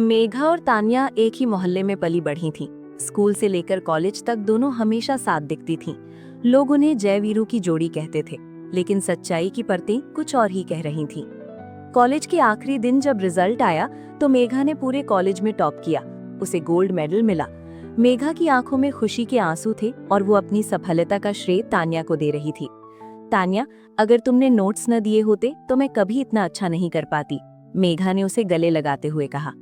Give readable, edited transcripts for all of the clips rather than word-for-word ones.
मेघा और तान्या एक ही मोहल्ले में पली बढ़ी थीं। स्कूल से लेकर कॉलेज तक दोनों हमेशा साथ दिखती थीं। लोग उन्हें जय वीरू की जोड़ी कहते थे, लेकिन सच्चाई की परतें कुछ और ही कह रही थीं। कॉलेज के आखिरी दिन जब रिजल्ट आया तो मेघा ने पूरे कॉलेज में टॉप किया। उसे गोल्ड मेडल मिला। मेघा की आंखों में खुशी के आंसू थे और वो अपनी सफलता का श्रेय तान्या को दे रही थी। तान्या, अगर तुमने नोट्स न दिए होते तो मैं कभी इतना अच्छा नहीं कर पाती, मेघा ने उसे गले लगाते हुए कहा।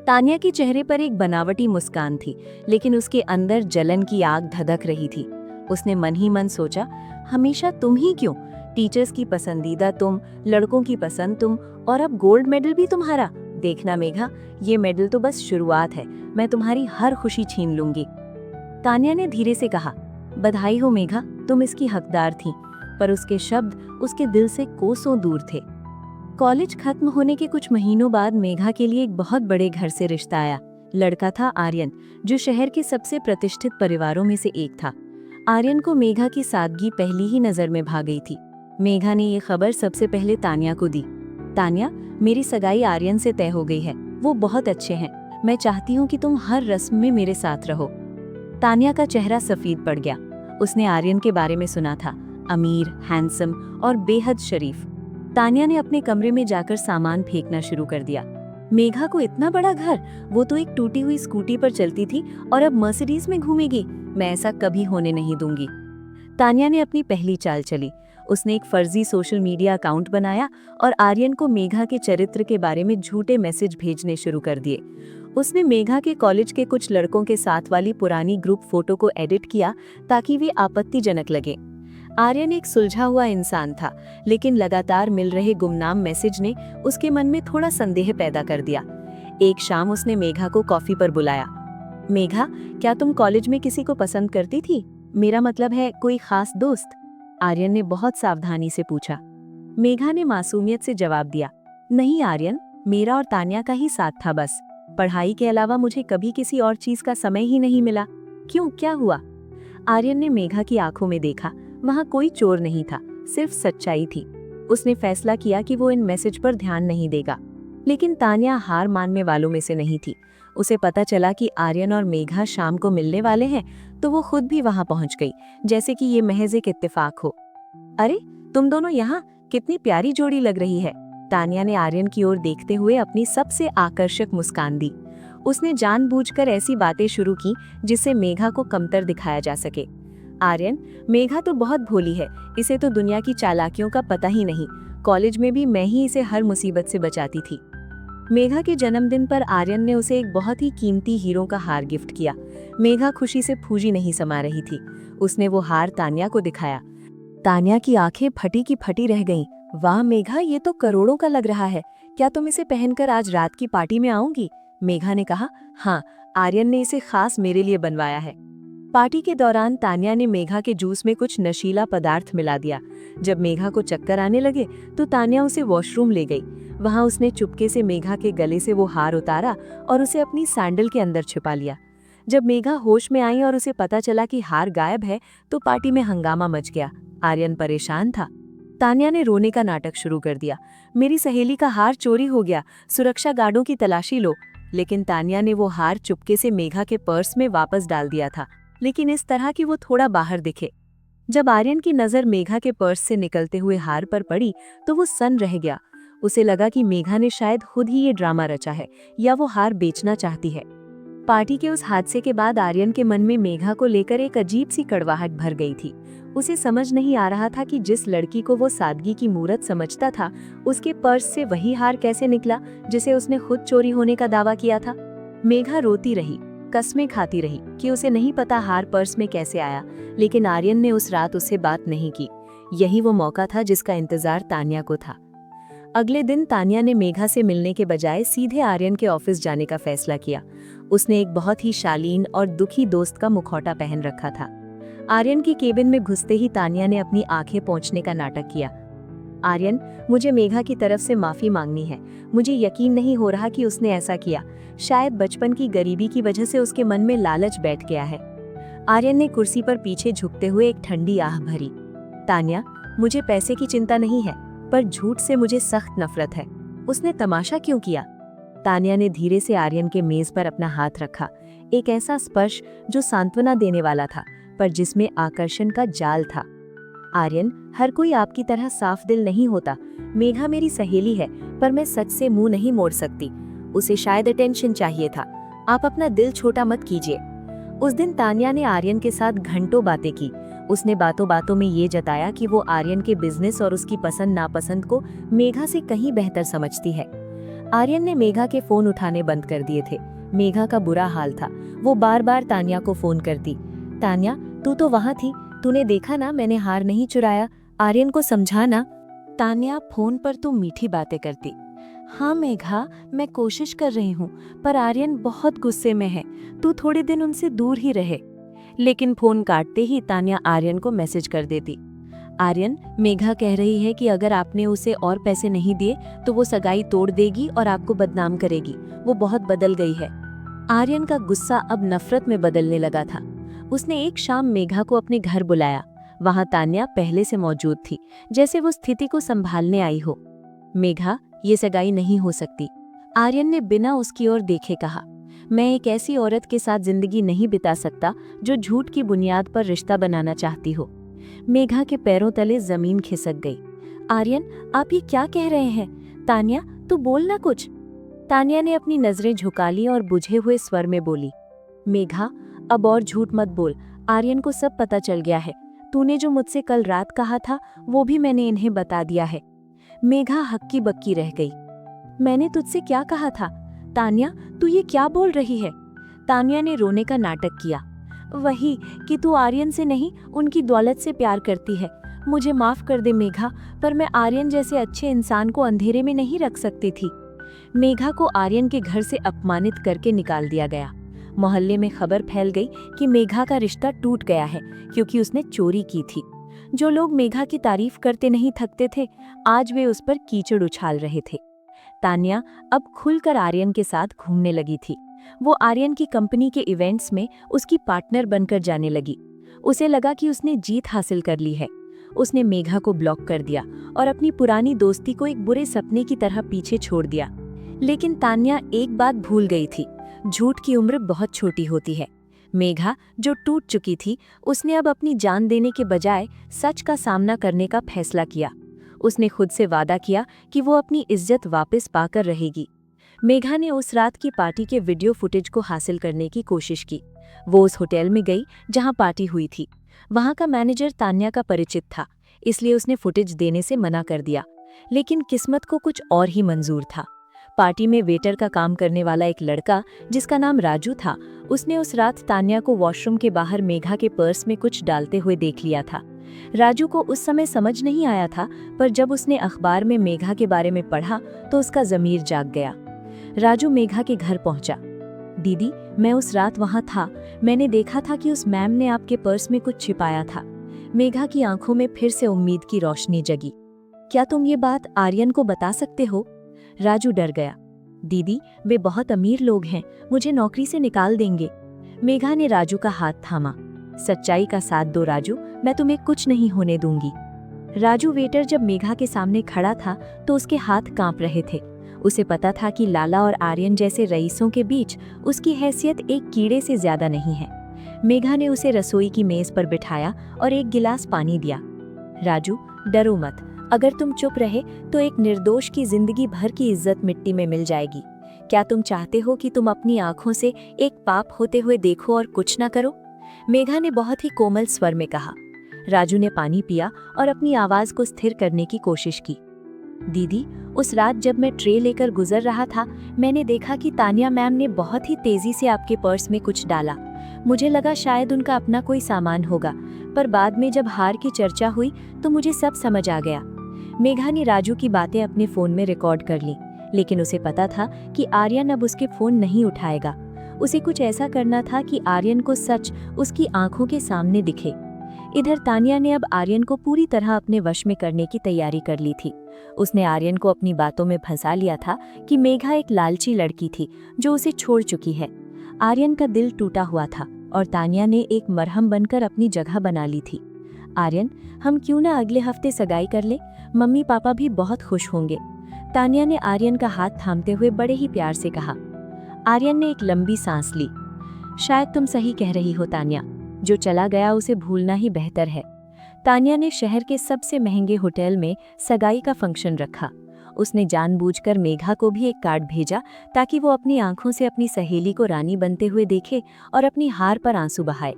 तान्या के चेहरे पर एक बनावटी मुस्कान थी, लेकिन उसके अंदर जलन की आग धधक रही थी। उसने मन ही मन सोचा, हमेशा तुम ही क्यों? टीचर्स की पसंदीदा तुम, लड़कों की पसंद तुम, और अब गोल्ड मेडल भी तुम्हारा। देखना मेघा, ये मेडल तो बस शुरुआत है, मैं तुम्हारी हर खुशी छीन लूंगी। तान्या ने धीरे से कहा, बधाई हो मेघा, तुम इसकी हकदार थी। पर उसके शब्द उसके दिल से कोसों दूर थे। कॉलेज खत्म होने के कुछ महीनों बाद मेघा के लिए एक बहुत बड़े घर से रिश्ता आया। लड़का था आर्यन, जो शहर के सबसे प्रतिष्ठित परिवारों में से एक था। आर्यन को मेघा की सादगी पहली ही नजर में भा गई थी। मेघा ने ये खबर सबसे पहले तान्या को दी। तान्या, मेरी सगाई आर्यन से तय हो गई है। वो बहुत अच्छे हैं। मैं चाहती हूँ कि तुम हर रस्म में मेरे साथ रहो। तान्या का चेहरा सफेद पड़ गया। उसने आर्यन के बारे में सुना था, अमीर, हैंडसम और बेहद शरीफ। तान्या ने अपने कमरे में जाकर सामान फेंकना शुरू कर दिया। मेघा को इतना बड़ा घर, वो तो एक टूटी हुई स्कूटी पर चलती थी और अब मर्सिडीज में घूमेगी। मैं ऐसा कभी होने नहीं दूंगी। तान्या ने अपनी पहली चाल चली। उसने एक फर्जी सोशल मीडिया अकाउंट बनाया और आर्यन को मेघा के चरित्र के बारे में झूठे मैसेज भेजने शुरू कर दिए। उसने मेघा के कॉलेज के कुछ लड़कों के साथ वाली पुरानी ग्रुप फोटो को एडिट किया ताकि वे आपत्तिजनक लगे। आर्यन एक सुलझा हुआ इंसान था, लेकिन लगातार मिल रहे गुमनाम मैसेज ने उसके मन में थोड़ा संदेह पैदा कर दिया। एक शाम उसने मेघा को कॉफी पर बुलाया। मेघा, क्या तुम कॉलेज में किसी को पसंद करती थी? मेरा मतलब है, कोई खास दोस्त? आर्यन ने बहुत सावधानी से पूछा। मेघा ने मासूमियत से जवाब दिया, नहीं आर्यन, मेरा और तान्या का ही साथ था बस। पढ़ाई के अलावा मुझे कभी किसी और चीज का समय ही नहीं मिला। क्यों, क्या हुआ? आर्यन ने मेघा की आंखों में देखा। वहां कोई चोर नहीं था, सिर्फ सच्चाई थी। उसने फैसला किया कि वो इन मैसेज पर ध्यान नहीं देगा। लेकिन तान्या हार मानने वालों में से नहीं थी। उसे पता चला कि आर्यन और मेघा शाम को मिलने वाले हैं, तो वो खुद भी वहां पहुंच गई, जैसे कि ये महज एक इत्तेफाक हो। अरे, तुम दोनों यहाँ, कितनी प्यारी जोड़ी लग रही है। तान्या ने आर्यन की ओर देखते हुए अपनी सबसे आकर्षक मुस्कान दी। उसने जानबूझकर ऐसी बातें शुरू की जिससे मेघा को कमतर दिखाया जा सके। आर्यन, मेघा तो बहुत भोली है, इसे तो दुनिया की चालाकियों का पता ही नहीं। कॉलेज में भी मैं ही इसे हर मुसीबत से बचाती थी। मेघा के जन्मदिन पर आर्यन ने उसे एक बहुत ही कीमती हीरो का हार गिफ्ट किया। मेघा खुशी से फूजी नहीं समा रही थी। उसने वो हार तान्या को दिखाया। तान्या की आंखें फटी की फटी रह गईं। वाह मेघा, ये तो करोड़ों का लग रहा है। क्या तुम इसे पहनकर आज रात की पार्टी में आओगी? मेघा ने कहा। हाँ, आर्यन ने इसे खास मेरे लिए बनवाया है। पार्टी के दौरान तान्या ने मेघा के जूस में कुछ नशीला पदार्थ मिला दिया। जब मेघा को चक्कर आने लगे तो तान्या उसे वॉशरूम ले गई। वहां उसने चुपके से मेघा के गले से वो हार उतारा और उसे अपनी सैंडल के अंदर छिपा लिया। जब मेघा होश में आई और उसे पता चला कि हार गायब है, तो पार्टी में हंगामा मच गया। आर्यन परेशान था। तान्या ने रोने का नाटक शुरू कर दिया। मेरी सहेली का हार चोरी हो गया, सुरक्षा गार्डों की तलाशी लो। लेकिन तान्या ने वो हार चुपके से मेघा के पर्स में वापस डाल दिया था, लेकिन इस तरह कि वो थोड़ा बाहर दिखे। जब आर्यन की नजर मेघा के पर्स से निकलते हुए हार पर पड़ी तो वो सन्न रह गया। उसे लगा कि मेघा ने शायद खुद ही ये ड्रामा रचा है या वो हार बेचना चाहती है। पार्टी के उस हादसे के बाद आर्यन के मन में मेघा को लेकर एक अजीब सी कड़वाहट भर गई थी। उसे समझ नहीं आ रहा था कि जिस लड़की को वो सादगी की मूरत समझता था, उसके पर्स से वही हार कैसे निकला जिसे उसने खुद चोरी होने का दावा किया था। मेघा रोती रही, कस्में खाती रही कि उसे नहीं पता हार पर्स में कैसे आया, लेकिन आर्यन ने उस रात उससे बात नहीं की। यही वो मौका था जिसका इंतजार तान्या को था। अगले दिन तान्या ने मेघा से मिलने के बजाय सीधे आर्यन के ऑफिस जाने का फैसला किया। उसने एक बहुत ही शालीन और दुखी दोस्त का मुखौटा पहन रखा था। आर्यन की केबिन में घुसते ही तान्या ने अपनी आंखें पोंछने का नाटक किया। आर्यन, मुझे मेघा की तरफ से माफी मांगनी है। मुझे यकीन नहीं हो रहा कि उसने ऐसा किया। शायद बचपन की गरीबी की वजह से उसके मन में लालच बैठ गया है। आर्यन ने कुर्सी पर पीछे झुकते हुए एक ठंडी आह भरी। तान्या, मुझे पैसे की चिंता नहीं है, पर झूठ से मुझे सख्त नफरत है। उसने तमाशा क्यों किया? तान्या ने धीरे से आर्यन के मेज पर अपना हाथ रखा, एक ऐसा स्पर्श जो सांत्वना देने वाला था, पर जिसमें आकर्षण का जाल था। आर्यन, हर कोई आपकी तरह साफ दिल नहीं होता। मेघा मेरी सहेली है, पर मैं सच से मुंह नहीं मोड़ सकती। उसे शायद अटेंशन चाहिए था। आप अपना दिल छोटा मत कीजिए। उस दिन तान्या ने आर्यन के साथ घंटों बातें की। उसने बातों बातों में ये जताया कि वो आर्यन के बिजनेस और उसकी पसंद नापसंद को मेघा से कहीं बेहतर समझती है। आर्यन ने मेघा के फोन उठाने बंद कर दिए थे। मेघा का बुरा हाल था। वो बार बार तान्या को फोन करती। तान्या, तू तो वहां थी, तूने देखा ना मैंने हार नहीं चुराया, आर्यन को समझा ना। तान्या, फोन पर तू मीठी बातें करती। हाँ मेघा, मैं कोशिश कर रही हूँ, पर आर्यन बहुत गुस्से में है, तू थोड़े दिन उनसे दूर ही रहे। लेकिन फोन काटते ही तान्या आर्यन को मैसेज कर देती। आर्यन, मेघा कह रही है कि अगर आपने उसे और पैसे नहीं दिए तो वो सगाई तोड़ देगी और आपको बदनाम करेगी। वो बहुत बदल गई है। आर्यन का गुस्सा अब नफरत में बदलने लगा था। उसने एक शाम मेघा को अपने घर बुलाया। वहां तान्या पहले से मौजूद थी, जैसे वो स्थिति को संभालने आई हो। मेघा, ये सगाई नहीं हो सकती, आर्यन ने बिना उसकी ओर देखे कहा। मैं एक ऐसी औरत के साथ जिंदगी नहीं बिता सकता जो झूठ की बुनियाद पर रिश्ता बनाना चाहती हो। मेघा के पैरों तले जमीन खिसक गई। आर्यन, आप ये क्या कह रहे हैं? तान्या, तू बोल ना कुछ। तान्या ने अपनी नजरें झुका ली और बुझे हुए स्वर में बोली, मेघा, अब और झूठ मत बोल। आर्यन को सब पता चल गया है। तूने जो मुझसे कल रात कहा था वो भी मैंने इन्हें बता दिया है। मेघा हक्की बक्की रह गई। मैंने तुझसे क्या कहा था? तान्या, तू ये क्या बोल रही है? तान्या ने रोने का नाटक किया। वही कि तू आर्यन से नहीं, उनकी दौलत से प्यार करती है। मुझे माफ कर दे मेघा, पर मैं आर्यन जैसे अच्छे इंसान को अंधेरे में नहीं रख सकती थी। मेघा को आर्यन के घर से अपमानित करके निकाल दिया गया। मोहल्ले में खबर फैल गई कि मेघा का रिश्ता टूट गया है क्योंकि उसने चोरी की थी। जो लोग मेघा की तारीफ करते नहीं थकते थे, आज वे उस पर कीचड़ उछाल रहे थे। तान्या अब खुलकर आर्यन के साथ घूमने लगी थी। वो आर्यन की कंपनी के इवेंट्स में उसकी पार्टनर बनकर जाने लगी। उसे लगा कि उसने जीत हासिल कर ली है। उसने मेघा को ब्लॉक कर दिया और अपनी पुरानी दोस्ती को एक बुरे सपने की तरह पीछे छोड़ दिया। लेकिन तान्या एक बात भूल गई थी, झूठ की उम्र बहुत छोटी होती है। मेघा जो टूट चुकी थी, उसने अब अपनी जान देने के बजाय सच का सामना करने का फैसला किया। उसने खुद से वादा किया कि वो अपनी इज्जत वापस पाकर रहेगी। मेघा ने उस रात की पार्टी के वीडियो फुटेज को हासिल करने की कोशिश की। वो उस होटल में गई जहां पार्टी हुई थी। वहां का मैनेजर तान्या का परिचित था, इसलिए उसने फुटेज देने से मना कर दिया। लेकिन किस्मत को कुछ और ही मंजूर था। पार्टी में वेटर का काम करने वाला एक लड़का, जिसका नाम राजू था, उसने उस रात तान्या को वॉशरूम के बाहर मेघा के पर्स में कुछ डालते हुए देख लिया था। राजू को उस समय समझ नहीं आया था, पर जब उसने अखबार में मेघा के बारे में पढ़ा तो उसका ज़मीर जाग गया। राजू मेघा के घर पहुंचा। दीदी, मैं उस रात वहां था। मैंने देखा था कि उस मैम ने आपके पर्स में कुछ छिपाया था। मेघा की आंखों में फिर से उम्मीद की रोशनी जगी। क्या तुम ये बात आर्यन को बता सकते हो? राजू डर गया। दीदी, वे बहुत अमीर लोग हैं, मुझे नौकरी से निकाल देंगे। मेघा ने राजू का हाथ थामा। सच्चाई का साथ दो राजू, मैं तुम्हें कुछ नहीं होने दूंगी। राजू वेटर जब मेघा के सामने खड़ा था तो उसके हाथ कांप रहे थे। उसे पता था कि लाला और आर्यन जैसे रईसों के बीच उसकी हैसियत एक कीड़े से ज्यादा नहीं है। मेघा ने उसे रसोई की मेज पर बिठाया और एक गिलास पानी दिया। राजू, डरो मत, अगर तुम चुप रहे तो एक निर्दोष की जिंदगी भर की इज्जत मिट्टी में मिल जाएगी। क्या तुम चाहते हो कि तुम अपनी आंखों से एक पाप होते हुए देखो और कुछ ना करो? मेघा ने बहुत ही कोमल स्वर में कहा। राजू ने पानी पिया और अपनी आवाज को स्थिर करने की कोशिश की। दीदी, उस रात जब मैं ट्रे लेकर गुजर रहा था, मैंने देखा कि तान्या मैम ने बहुत ही तेजी से आपके पर्स में कुछ डाला। मुझे लगा शायद उनका अपना कोई सामान होगा, पर बाद में जब हार की चर्चा हुई तो मुझे सब समझ आ गया। मेघा ने राजू की बातें अपने फोन में रिकॉर्ड कर ली, लेकिन उसे पता था कि आर्यन अब उसके फोन नहीं उठाएगा। उसे कुछ ऐसा करना था कि आर्यन को सच उसकी आंखों के सामने दिखे। इधर तान्या ने अब आर्यन को पूरी तरह अपने वश में करने की तैयारी कर ली थी। उसने आर्यन को अपनी बातों में फंसा लिया था कि मेघा एक लालची लड़की थी जो उसे छोड़ चुकी है। आर्यन का दिल टूटा हुआ था और तान्या ने एक मरहम बनकर अपनी जगह बना ली थी। आर्यन, हम क्यों ना अगले हफ्ते सगाई कर ले? मम्मी पापा भी बहुत खुश होंगे। तान्या ने आर्यन का हाथ थामते हुए बड़े ही प्यार से कहा। आर्यन ने एक लंबी सांस ली। शायद तुम सही कह रही हो तान्या, जो चला गया उसे भूलना ही बेहतर है। तान्या ने शहर के सबसे महंगे होटल में सगाई का फंक्शन रखा। उसने जानबूझकर मेघा को भी एक कार्ड भेजा ताकि वो अपनी आंखों से अपनी सहेली को रानी बनते हुए देखे और अपनी हार पर आंसू बहाए।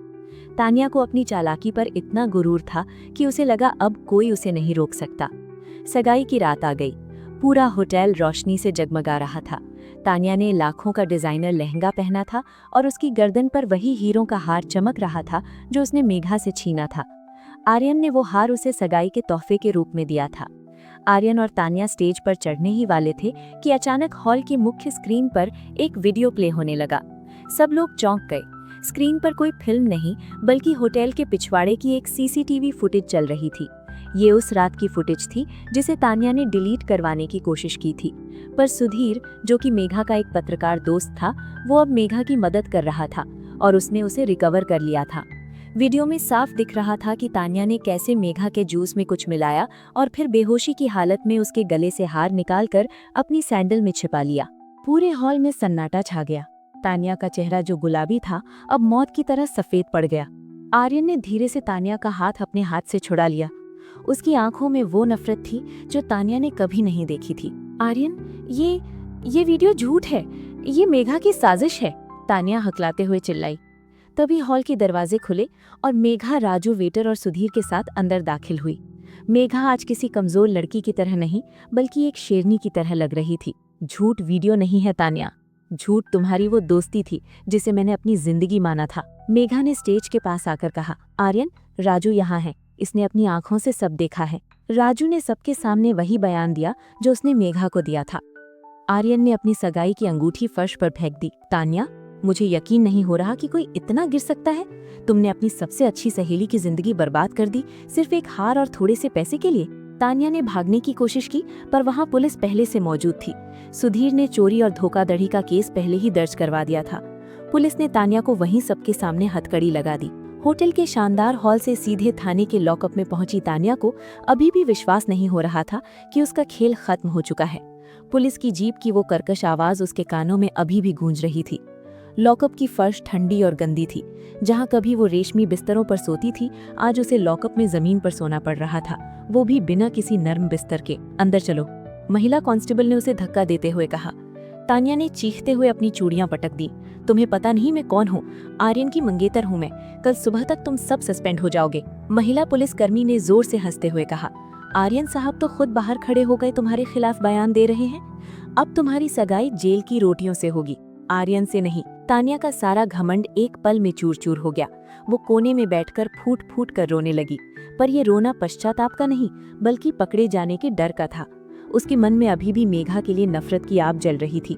तान्या को अपनी चालाकी पर इतना गुरूर था कि उसे लगा अब कोई उसे नहीं रोक सकता। सगाई की रात आ गई। पूरा होटल रोशनी से जगमगा रहा था। तान्या ने लाखों का डिजाइनर लहंगा पहना था और उसकी गर्दन पर वही हीरों का हार चमक रहा था जो उसने मेघा से छीना था। आर्यन ने वो हार उसे सगाई के तोहफे के रूप में दिया था। आर्यन और तान्या स्टेज पर चढ़ने ही वाले थे कि अचानक हॉल की मुख्य स्क्रीन पर एक वीडियो प्ले होने लगा। सब लोग चौंक गए। स्क्रीन पर कोई फिल्म नहीं बल्कि होटल के पिछवाड़े की एक सीसीटीवी फुटेज चल रही थी। ये उस रात की फुटेज थी जिसे तान्या ने डिलीट करवाने की कोशिश की थी, पर सुधीर, जो कि मेघा का एक पत्रकार दोस्त था, वो अब मेघा की मदद कर रहा था और उसने उसे रिकवर कर लिया था। वीडियो में साफ दिख रहा था कि तान्या ने कैसे मेघा के जूस में कुछ मिलाया और फिर बेहोशी की हालत में उसके गले से हार निकालकर अपनी सैंडल में छिपा लिया। पूरे हॉल में सन्नाटा छा गया। तान्या का चेहरा जो गुलाबी था अब मौत की तरह सफेद पड़ गया। आर्यन ने धीरे से तान्या का हाथ अपने हाथ से छुड़ा लिया। उसकी आंखों में वो नफरत थी जो तान्या ने कभी नहीं देखी थी। आर्यन, ये वीडियो झूठ है, ये मेघा की साजिश है, तान्या हकलाते हुए चिल्लाई। तभी हॉल के दरवाजे खुले और मेघा, राजू, वेटर और सुधीर के साथ अंदर दाखिल हुई। मेघा आज किसी कमजोर लड़की की तरह नहीं बल्कि एक शेरनी की तरह लग रही थी। झूठ वीडियो नहीं है तान्या, झूठ तुम्हारी वो दोस्ती थी जिसे मैंने अपनी जिंदगी माना था। मेघा ने स्टेज के पास आकर कहा, आर्यन, राजू यहाँ है, इसने अपनी आंखों से सब देखा है। राजू ने सबके सामने वही बयान दिया जो उसने मेघा को दिया था। आर्यन ने अपनी सगाई की अंगूठी फर्श पर फेंक दी। तान्या, मुझे यकीन नहीं हो रहा कि कोई इतना गिर सकता है। तुमने अपनी सबसे अच्छी सहेली की जिंदगी बर्बाद कर दी सिर्फ एक हार और थोड़े से पैसे के लिए। तान्या ने भागने की कोशिश की पर वहां पुलिस पहले से मौजूद थी। सुधीर ने चोरी और धोखाधड़ी का केस पहले ही दर्ज करवा दिया था। पुलिस ने तान्या को वहीं सबके सामने हथकड़ी लगा दी। होटल के शानदार हॉल से सीधे थाने के लॉकअप में पहुंची तान्या को अभी भी विश्वास नहीं हो रहा था कि उसका खेल खत्म हो चुका है। पुलिस की जीप की वो कर्कश आवाज उसके कानों में अभी भी गूंज रही थी। लॉकअप की फर्श ठंडी और गंदी थी। जहां कभी वो रेशमी बिस्तरों पर सोती थी, आज उसे लॉकअप में जमीन पर सोना पड़ रहा था, वो भी बिना किसी नर्म बिस्तर के। अंदर चलो, महिला कांस्टेबल ने उसे धक्का देते हुए कहा। तान्या ने चीखते हुए अपनी चूड़ियां पटक दी। तुम्हें पता नहीं मैं कौन हूँ? आर्यन की मंगेतर हूँ मैं। कल सुबह तक तुम सब सस्पेंड हो जाओगे। महिला पुलिसकर्मी ने जोर से हंसते हुए कहा। आर्यन साहब तो खुद बाहर खड़े हो गए तुम्हारे खिलाफ बयान दे रहे हैं। अब तुम्हारी सगाई जेल की रोटियों से होगी, आर्यन से नहीं। तान्या का सारा घमंड एक पल में चूर चूर हो गया। वो कोने में बैठकर फूट फूट कर रोने लगी, पर ये रोना पश्चाताप का नहीं बल्कि पकड़े जाने के डर का था। उसके मन में अभी भी मेघा के लिए नफरत की आग जल रही थी।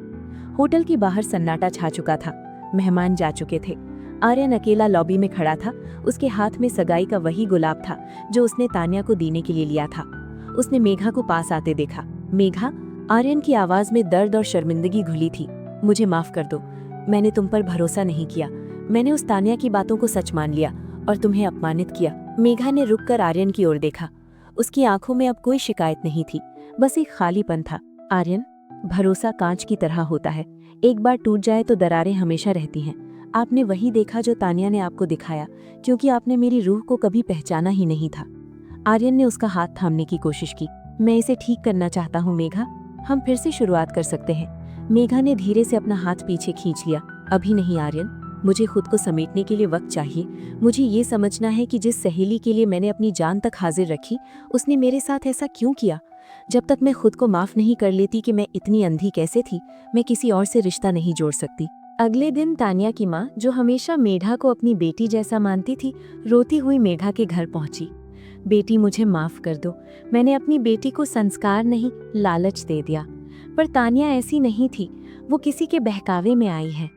होटल के बाहर सन्नाटा छा चुका था। मेहमान जा चुके थे। आर्यन अकेला लॉबी में खड़ा था। उसके हाथ में सगाई का वही गुलाब था जो उसने तान्या को देने के लिए लिया था। उसने मेघा को पास आते देखा। मेघा, आर्यन की आवाज में दर्द और शर्मिंदगी घुली थी। मुझे माफ कर दो, मैंने तुम पर भरोसा नहीं किया। मैंने उस तान्या की बातों को सच मान लिया और तुम्हें अपमानित किया। मेघा ने रुककर आर्यन की ओर देखा। उसकी आंखों में अब कोई शिकायत नहीं थी, बस एक खालीपन था। आर्यन, भरोसा कांच की तरह होता है, एक बार टूट जाए तो दरारें हमेशा रहती हैं। आपने वही देखा जो तान्या ने आपको दिखाया, क्योंकि आपने मेरी रूह को कभी पहचाना ही नहीं था। आर्यन ने उसका हाथ थामने की कोशिश की। मैं इसे ठीक करना चाहता हूँ मेघा, हम फिर से शुरुआत कर सकते हैं। मेघा ने धीरे से अपना हाथ पीछे खींच लिया। अभी नहीं आर्यन, मुझे खुद को समेटने के लिए वक्त चाहिए। मुझे ये समझना है कि जिस सहेली के लिए मैंने अपनी जान तक हाजिर रखी, उसने मेरे साथ ऐसा क्यों किया। जब तक मैं खुद को माफ नहीं कर लेती कि मैं इतनी अंधी कैसे थी, मैं किसी और से रिश्ता नहीं जोड़ सकती। अगले दिन तान्या की माँ, जो हमेशा मेघा को अपनी बेटी जैसा मानती थी, रोती हुई मेघा के घर पहुंची। बेटी, मुझे माफ कर दो, मैंने अपनी बेटी को संस्कार नहीं लालच दे दिया। पर तान्या ऐसी नहीं थी, वो किसी के बहकावे में आई है।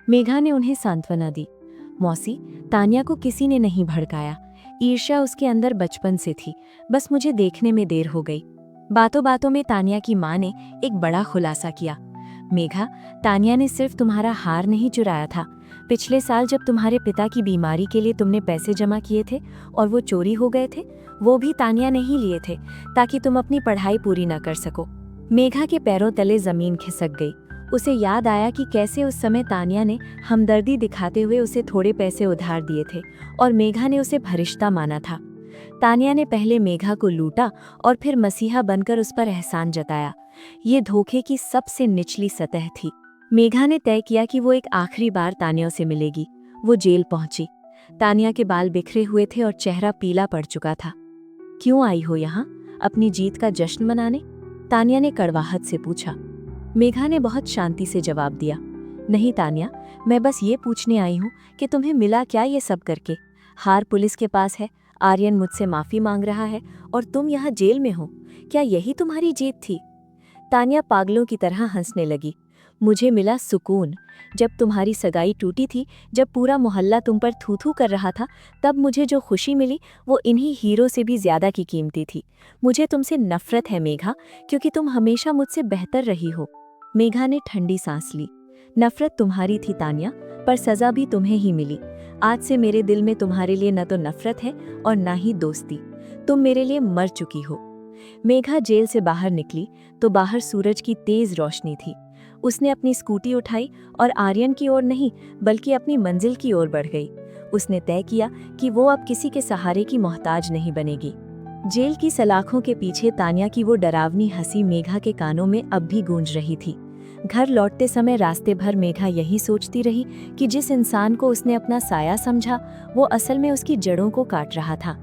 मेघा ने उन्हें सांत्वना दी। मौसी, तान्या को किसी ने नहीं भड़काया। ईर्ष्या उसके अंदर बचपन से थी, बस मुझे देखने में देर हो गई। बातों बातों में तान्या की माँ ने एक बड़ा खुलासा किया। मेघा, तान्या ने सिर्फ तुम्हारा हार नहीं चुराया था। पिछले साल जब तुम्हारे पिता की बीमारी के लिए तुमने पैसे जमा किए थे और वो चोरी हो गए थे, वो भी तान्या ने ही लिए थे ताकि तुम अपनी पढ़ाई पूरी न कर सको। मेघा के पैरों तले जमीन खिसक गई। उसे याद आया कि कैसे उस समय तानिया ने हमदर्दी दिखाते हुए उसे थोड़े पैसे उधार दिए थे और मेघा ने उसे फरिश्ता माना था। तानिया ने पहले मेघा को लूटा और फिर मसीहा बनकर उस पर एहसान जताया। ये धोखे की सबसे निचली सतह थी। मेघा ने तय किया कि वो एक आखिरी बार तानिया से मिलेगी। वो जेल पहुंची। तानिया के बाल बिखरे हुए थे और चेहरा पीला पड़ चुका था। क्यों आई हो यहाँ? अपनी जीत का जश्न मनाने? तानिया ने कड़वाहट से पूछा। मेघा ने बहुत शांति से जवाब दिया, नहीं तानिया, मैं बस ये पूछने आई हूँ कि तुम्हें मिला क्या ये सब करके। हार पुलिस के पास है, आर्यन मुझसे माफी मांग रहा है और तुम यहाँ जेल में हो। क्या यही तुम्हारी जीत थी? तानिया पागलों की तरह हंसने लगी। मुझे मिला सुकून। जब तुम्हारी सगाई टूटी थी, जब पूरा मोहल्ला तुम पर थू थू कर रहा था, तब मुझे जो खुशी मिली वो इन्हीं हीरो से भी ज्यादा की कीमती थी। मुझे तुमसे नफरत है मेघा, क्योंकि तुम हमेशा मुझसे बेहतर रही हो। मेघा ने ठंडी सांस ली। नफरत तुम्हारी थी तानिया, पर सजा भी तुम्हें ही मिली। आज से मेरे दिल में तुम्हारे लिए न तो नफरत है और ना ही दोस्ती। तुम मेरे लिए मर चुकी हो। मेघा जेल से बाहर निकली तो बाहर सूरज की तेज रोशनी थी। उसने अपनी स्कूटी उठाई और आर्यन की ओर नहीं बल्कि अपनी मंजिल की ओर बढ़ गई। उसने तय किया कि वो अब किसी के सहारे की मोहताज नहीं बनेगी। जेल की सलाखों के पीछे तानिया की वो डरावनी हंसी मेघा के कानों में अब भी गूंज रही थी। घर लौटते समय रास्ते भर मेघा यही सोचती रही कि जिस इंसान को उसने अपना साया समझा वो असल में उसकी जड़ों को काट रहा था।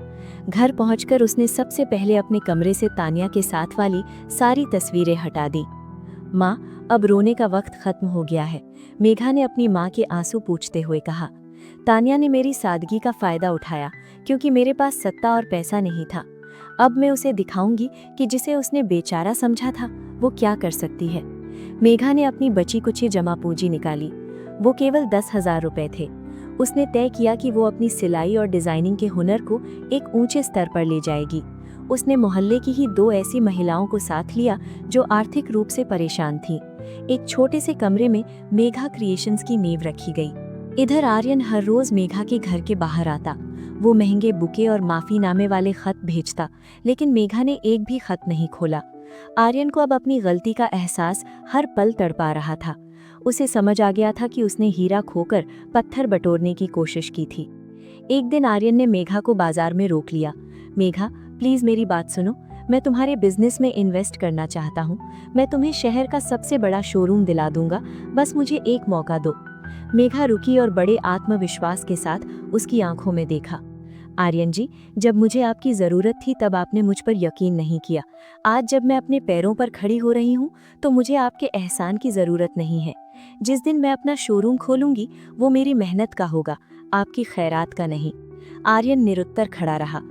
घर पहुंचकर उसने सबसे पहले अपने कमरे से तानिया के साथ वाली सारी तस्वीरें हटा दी। माँ, अब रोने का वक्त खत्म हो गया है, मेघा ने अपनी माँ के आंसू पूछते हुए कहा। तानिया ने मेरी सादगी का फायदा उठाया क्योंकि मेरे पास सत्ता और पैसा नहीं था। अब मैं उसे दिखाऊंगी कि जिसे उसने बेचारा समझा था वो क्या कर सकती है। मेघा ने अपनी बची कुची जमा पूंजी निकाली। वो केवल 10,000 रुपए थे। उसने तय किया कि वो अपनी सिलाई और डिजाइनिंग के हुनर को एक ऊंचे स्तर पर ले जाएगी। उसने मोहल्ले की ही 2 ऐसी महिलाओं को साथ लिया जो आर्थिक रूप से परेशान थीं। एक छोटे से कमरे में मेघा क्रिएशंस की नींव रखी गई। इधर आर्यन हर रोज मेघा के घर के बाहर आता। वो महंगे बुके और माफीनामे वाले खत भेजता, लेकिन मेघा ने एक भी खत नहीं खोला। आर्यन को अब अपनी गलती का एहसास हर पल तड़पा रहा था। उसे समझ आ गया था कि उसने हीरा खोकर पत्थर बटोरने की कोशिश की थी। एक दिन आर्यन ने मेघा को बाजार में रोक लिया। मेघा, प्लीज मेरी बात सुनो। मैं तुम्हारे बिजनेस में इन्वेस्ट करना चाहता हूँ। मैं तुम्हें शहर का सबसे बड़ा शोरूम दिला दूंगा, बस मुझे एक मौका दो। मेघा रुकी और बड़े आत्मविश्वास के साथ उसकी आंखों में देखा। आर्यन जी, जब मुझे आपकी जरूरत थी तब आपने मुझ पर यकीन नहीं किया। आज जब मैं अपने पैरों पर खड़ी हो रही हूँ तो मुझे आपके एहसान की जरूरत नहीं है। जिस दिन मैं अपना शोरूम खोलूंगी वो मेरी मेहनत का होगा, आपकी खैरात का नहीं। आर्यन निरुत्तर खड़ा रहा।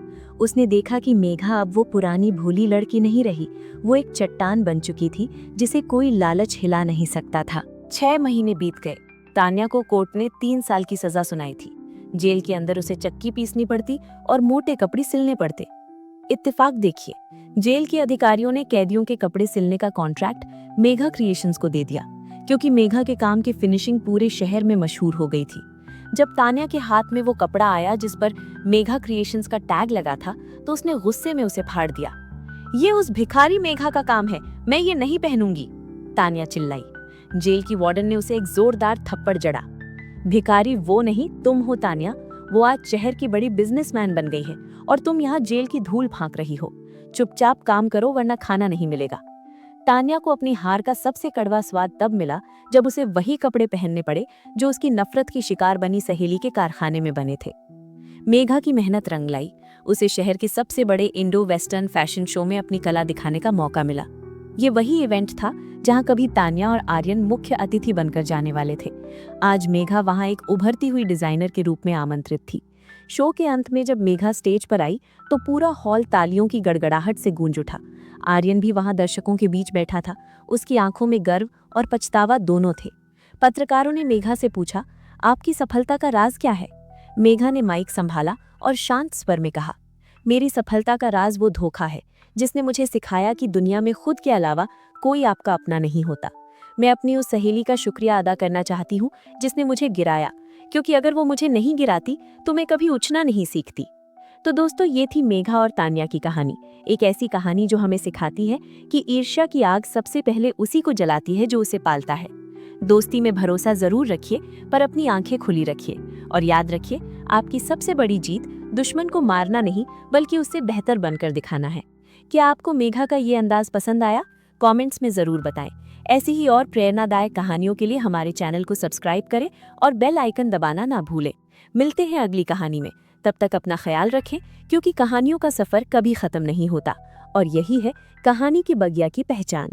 उसने देखा कि मेघा अब वो पुरानी भोली लड़की नहीं रही। वो एक चट्टान बन चुकी थी जिसे कोई लालच हिला नहीं सकता था। 6 महीने बीत गए। तानिया को कोर्ट ने 3 साल की सजा सुनाई थी। जेल के अंदर उसे चक्की पीसनी पड़ती और मोटे कपड़े सिलने पड़ते। इत्तेफाक देखिए, जेल के अधिकारियों ने कैदियों के कपड़े सिलने का कॉन्ट्रैक्ट मेघा क्रिएशंस को दे दिया, क्योंकि मेघा के काम की फिनिशिंग पूरे शहर में मशहूर हो गई थी। जब तानिया के हाथ में वो कपड़ा आया जिस पर मेघा क्रिएशंस का टैग लगा था, तो उसने गुस्से में उसे फाड़ दिया। ये उस भिखारी मेघा का काम है, मैं ये नहीं पहनूंगी, तानिया चिल्लाई। जेल की वार्डन ने उसे एक जोरदार थप्पड़ जड़ा। भिखारी वो नहीं, तुम हो तानिया। वो आज शहर की बड़ी बिजनेसमैन बन गई है और तुम यहाँ जेल की धूल फांक रही हो। चुपचाप काम करो वरना खाना नहीं मिलेगा। तानिया को अपनी हार का सबसे कड़वा स्वाद तब मिला जब उसे वही कपड़े पहनने पड़े जो उसकी नफरत की शिकार बनी सहेली के कारखाने में बने थे। मेघा की मेहनत रंग लाई। उसे शहर के सबसे बड़े इंडो वेस्टर्न फैशन शो में अपनी कला दिखाने का मौका मिला। ये वही इवेंट था जहां कभी तानिया और आर्यन मुख्य अतिथि बनकर जाने वाले थे। आज मेघा वहां एक उभरती हुई डिजाइनर के रूप में आमंत्रित थी। शो के अंत में जब मेघा स्टेज पर आई तो पूरा हॉल तालियों की गड़गड़ाहट से गूंज उठा। आर्यन भी वहां दर्शकों के बीच बैठा था। उसकी आंखों में गर्व और पछतावा दोनों थे। पत्रकारों ने मेघा से पूछा, आपकी सफलता का राज क्या है? मेघा ने माइक संभाला और शांत स्वर में कहा, मेरी सफलता का राज वो धोखा है जिसने मुझे सिखाया कि दुनिया में खुद के अलावा कोई आपका अपना नहीं होता। मैं अपनी उस सहेली का शुक्रिया अदा करना चाहती हूँ जिसने मुझे गिराया, क्योंकि अगर वो मुझे नहीं गिराती तो मैं कभी उछना नहीं सीखती। तो दोस्तों, ये थी मेघा और तान्या की कहानी। एक ऐसी कहानी जो हमें सिखाती है कि ईर्ष्या की आग सबसे पहले उसी को जलाती है जो उसे पालता है। दोस्ती में भरोसा जरूर रखिए, पर अपनी आंखें खुली रखिए। और याद रखिए, आपकी सबसे बड़ी जीत दुश्मन को मारना नहीं, बल्कि उससे बेहतर बनकर दिखाना है। क्या आपको मेघा का ये अंदाज पसंद आया? कमेंट्स में जरूर बताएं। ऐसी ही और प्रेरणादायक कहानियों के लिए हमारे चैनल को सब्सक्राइब करें और बेल आइकन दबाना ना भूलें। मिलते हैं अगली कहानी में। तब तक अपना ख्याल रखें, क्योंकि कहानियों का सफर कभी खत्म नहीं होता और यही है कहानी की बगिया की पहचान।